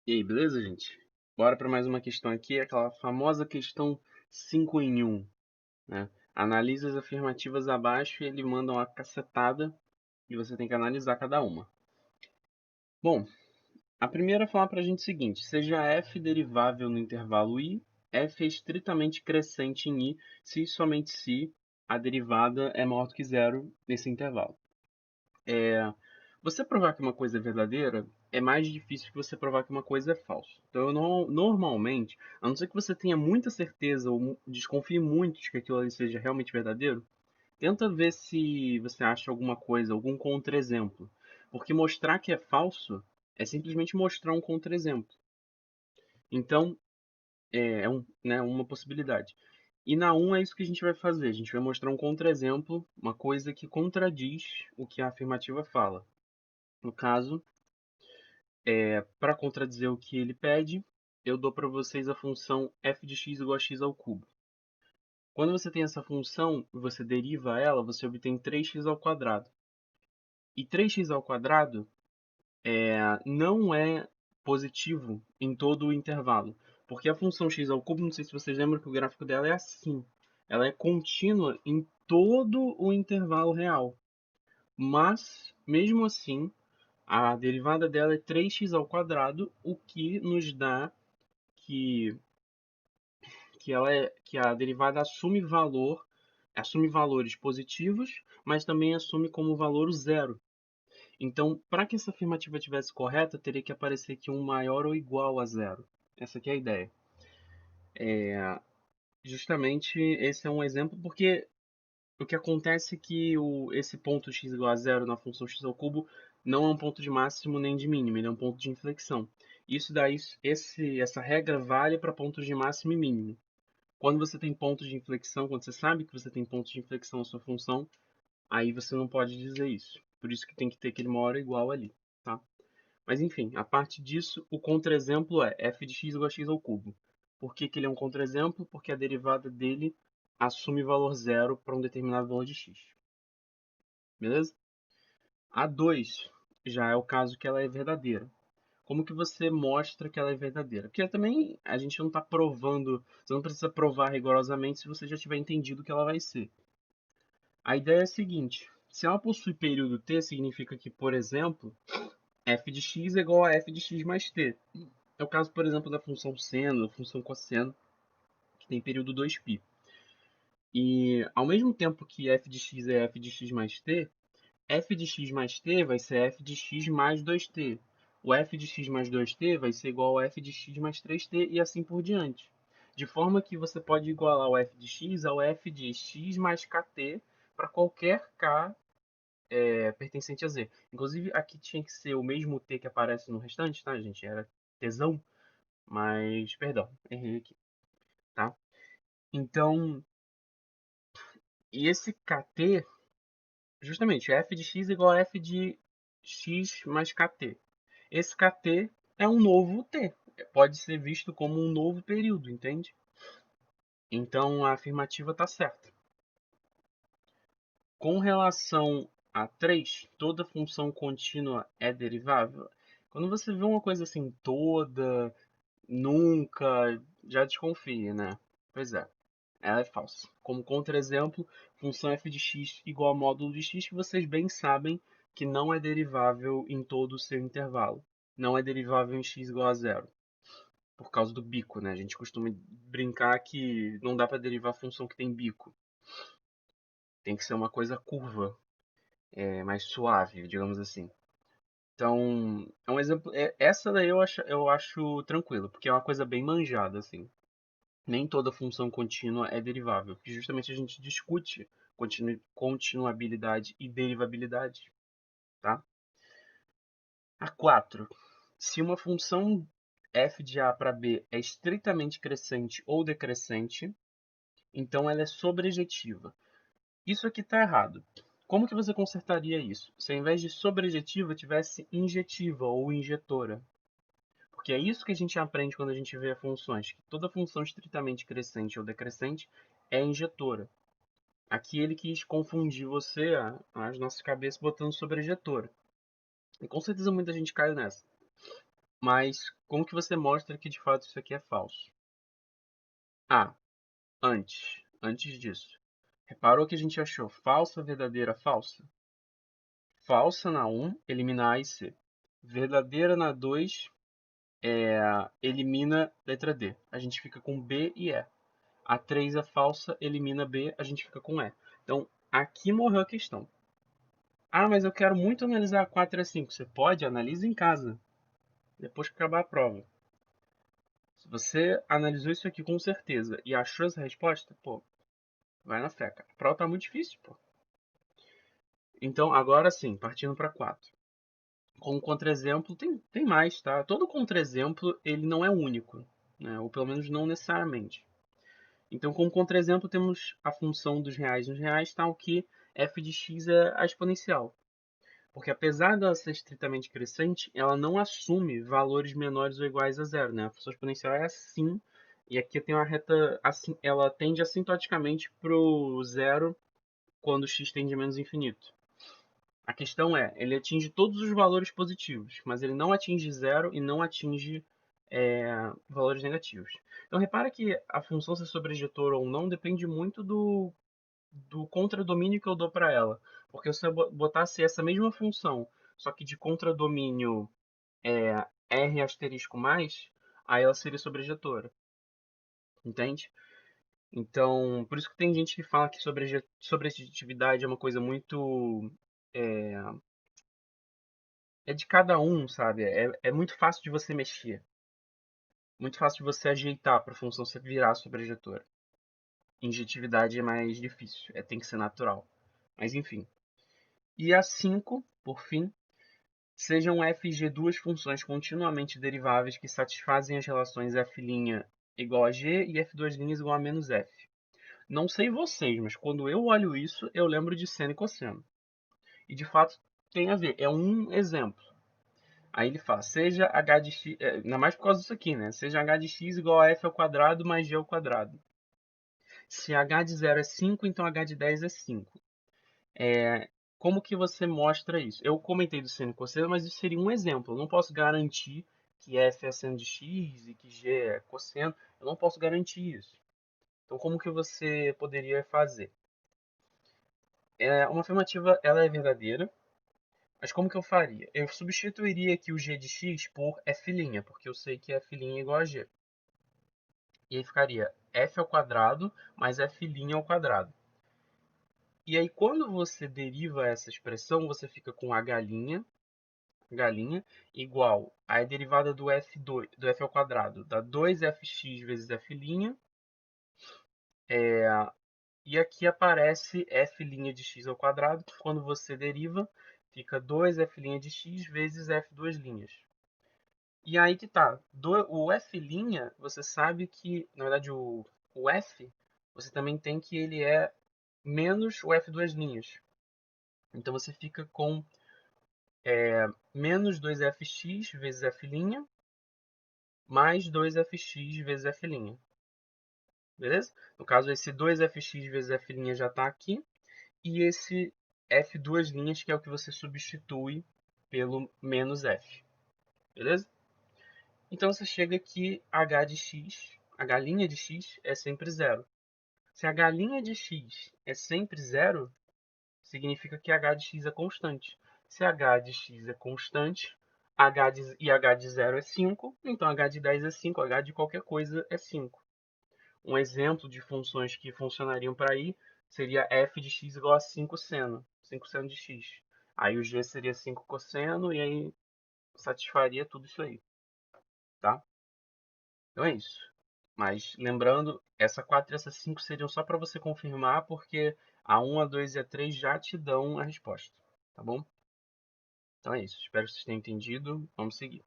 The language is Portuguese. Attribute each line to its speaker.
Speaker 1: E aí, beleza, gente? Bora para mais uma questão aqui, aquela famosa questão 5 em um, né? Analise as afirmativas abaixo e ele manda uma cacetada e você tem que analisar cada uma. Bom, a primeira fala pra gente o seguinte: seja f derivável no intervalo i, f é estritamente crescente em i se e somente se a derivada é maior do que zero nesse intervalo. Você provar que uma coisa é verdadeira é mais difícil que você provar que uma coisa é falsa. Então, normalmente, a não ser que você tenha muita certeza ou desconfie muito de que aquilo ali seja realmente verdadeiro, tenta ver se você acha alguma coisa, algum contra-exemplo. Porque mostrar que é falso é simplesmente mostrar um contra-exemplo. Então, né, uma possibilidade. E na um é isso que a gente vai fazer. A gente vai mostrar um contra-exemplo, uma coisa que contradiz o que a afirmativa fala. No caso, para contradizer o que ele pede, eu dou para vocês a função f de x igual a x ao cubo. Quando você tem essa função e você deriva ela, você obtém 3x ao quadrado. E 3x ao quadrado não é positivo em todo o intervalo. Porque a função x ao cubo, não sei se vocês lembram que o gráfico dela é assim. Ela é contínua em todo o intervalo real. Mas, mesmo assim, a derivada dela é 3x ao quadrado, o que nos dá que, que a derivada assume valores positivos, mas também assume como valor o zero. Então, para que essa afirmativa tivesse correta, teria que aparecer aqui um maior ou igual a zero. Essa aqui é a ideia. Justamente esse é um exemplo porque o que acontece é que esse ponto x igual a zero na função x ao cubo não é um ponto de máximo nem de mínimo, ele é um ponto de inflexão. Isso daí, essa regra vale para pontos de máximo e mínimo. Quando você tem pontos de inflexão, quando você sabe que você tem pontos de inflexão na sua função, aí você não pode dizer isso. Por isso que tem que ter aquele maior ou igual ali, tá? Mas enfim, a parte disso, o contra-exemplo é f de x igual a x ao cubo. Por que que ele é um contra-exemplo? Porque a derivada dele assume valor zero para um determinado valor de x. Beleza? A 2 já é o caso que ela é verdadeira. Como que você mostra que ela é verdadeira? Porque também a gente não está provando, você não precisa provar rigorosamente se você já tiver entendido que ela vai ser. A ideia é a seguinte: se ela possui período t, significa que, por exemplo, f de x é igual a f de x mais t. É o caso, por exemplo, da função seno, da função cosseno, que tem período 2π. E ao mesmo tempo que f de x é f de x mais t, f de x mais t vai ser f de x mais 2t. O f de x mais 2t vai ser igual a f de x mais 3t e assim por diante. De forma que você pode igualar o f de x ao f de x mais kt para qualquer k pertencente a z. Inclusive, aqui tinha que ser o mesmo t que aparece no restante, tá, gente? Era tesão, mas, perdão, errei aqui, tá? Então, e esse kt, justamente, f de x igual a f de x mais kt. Esse kt é um novo t, pode ser visto como um novo período, entende? Então, a afirmativa está certa. Com relação a 3, toda função contínua é derivável? Quando você vê uma coisa assim, toda, nunca, já desconfia, né? Pois é, ela é falsa. Como contra-exemplo, função f de x igual a módulo de x, que vocês bem sabem que não é derivável em todo o seu intervalo. Não é derivável em x igual a zero, por causa do bico, né? A gente costuma brincar que não dá para derivar função que tem bico. Tem que ser uma coisa curva, mais suave, digamos assim. Então, é um exemplo. Essa daí eu acho tranquilo, porque é uma coisa bem manjada, assim. Nem toda função contínua é derivável, porque justamente a gente discute continuabilidade e derivabilidade, tá? A 4. Se uma função f de a para b é estritamente crescente ou decrescente, então ela é sobrejetiva. Isso aqui está errado. Como que você consertaria isso? Se ao invés de sobrejetiva tivesse injetiva ou injetora? Porque é isso que a gente aprende quando a gente vê funções, que toda função estritamente crescente ou decrescente é injetora. Aqui ele quis confundir você, as nossas cabeças, botando sobrejetora. E com certeza muita gente caiu nessa. Mas como que você mostra que de fato isso aqui é falso? Ah, antes disso. Reparou que a gente achou falsa, verdadeira, falsa? Falsa na 1, elimina A e C. Verdadeira na 2, elimina letra D. A gente fica com B e E. A 3 é falsa, elimina B, a gente fica com E. Então, aqui morreu a questão. Ah, mas eu quero muito analisar a 4 e a 5. Você pode, analisa em casa, depois que acabar a prova. Se você analisou isso aqui com certeza e achou essa resposta, pô, vai na fé, cara. A prova tá muito difícil, pô. Então, agora sim, partindo para 4. Como contra-exemplo, tem mais, tá? Todo contra-exemplo, ele não é único, né? Ou pelo menos não necessariamente. Então, como contra-exemplo, temos a função dos reais nos reais, tal que f de x é a exponencial. Porque apesar dela ser estritamente crescente, ela não assume valores menores ou iguais a zero, né? A função exponencial é assim, e aqui tem uma reta, assim, ela tende assintoticamente para o zero quando x tende a menos infinito. A questão é, ele atinge todos os valores positivos, mas ele não atinge zero e não atinge valores negativos. Então repara que a função ser sobrejetora ou não depende muito do contradomínio que eu dou para ela. Porque se eu botasse essa mesma função, só que de contradomínio R asterisco mais, aí ela seria sobrejetora. Entende? Então, por isso que tem gente que fala que sobrejetividade é uma coisa muito. É, é de cada um, sabe? É muito fácil de você mexer. Muito fácil de você ajeitar para a função se virar sobrejetora. Injetividade é mais difícil, tem que ser natural. Mas enfim. E a 5, por fim, sejam f e g duas funções continuamente deriváveis que satisfazem as relações f' igual a g e f2' igual a menos f. Não sei vocês, mas quando eu olho isso, eu lembro de seno e cosseno. E de fato tem a ver, é um exemplo. Aí ele fala, seja h de x, ainda mais por causa disso aqui, né? Seja h de x igual a f ao quadrado mais g ao quadrado. Se h de 0 é 5, então h de 10 é 5. Como que você mostra isso? Eu comentei do seno e cosseno, mas isso seria um exemplo. Eu não posso garantir que f é seno de x e que g é cosseno. Eu não posso garantir isso. Então, como que você poderia fazer? Uma afirmativa, ela é verdadeira, mas como que eu faria? Eu substituiria aqui o g de x por f', porque eu sei que f' é igual a g. E aí ficaria f ao quadrado mais f' ao quadrado. E aí, quando você deriva essa expressão, você fica com a galinha igual a derivada do f2, do f ao quadrado, dá 2fx vezes f', e aqui aparece f' de x ao quadrado, que quando você deriva, fica 2f' de x vezes f2'. E aí que tá, o f', você sabe que, na verdade, o f, você também tem que ele é menos o f'. Então você fica com menos 2fx vezes f' mais 2fx vezes f'. Beleza? No caso, esse 2fx vezes f' já está aqui. E esse f' que é o que você substitui pelo menos f. Beleza? Então você chega que h de x, a galinha de x é sempre zero. Se a galinha de x é sempre zero, significa que h de x é constante. Se h de x é constante, e h de 0 é 5, então h de 10 é 5, h de qualquer coisa é 5. Um exemplo de funções que funcionariam para aí seria f de x igual a 5 seno, 5 seno de x. Aí o g seria 5 cosseno e aí satisfaria tudo isso aí, tá? Então é isso. Mas lembrando, essa 4 e essa 5 seriam só para você confirmar, porque a 1, a 2 e a 3 já te dão a resposta, tá bom? Então é isso. Espero que vocês tenham entendido. Vamos seguir.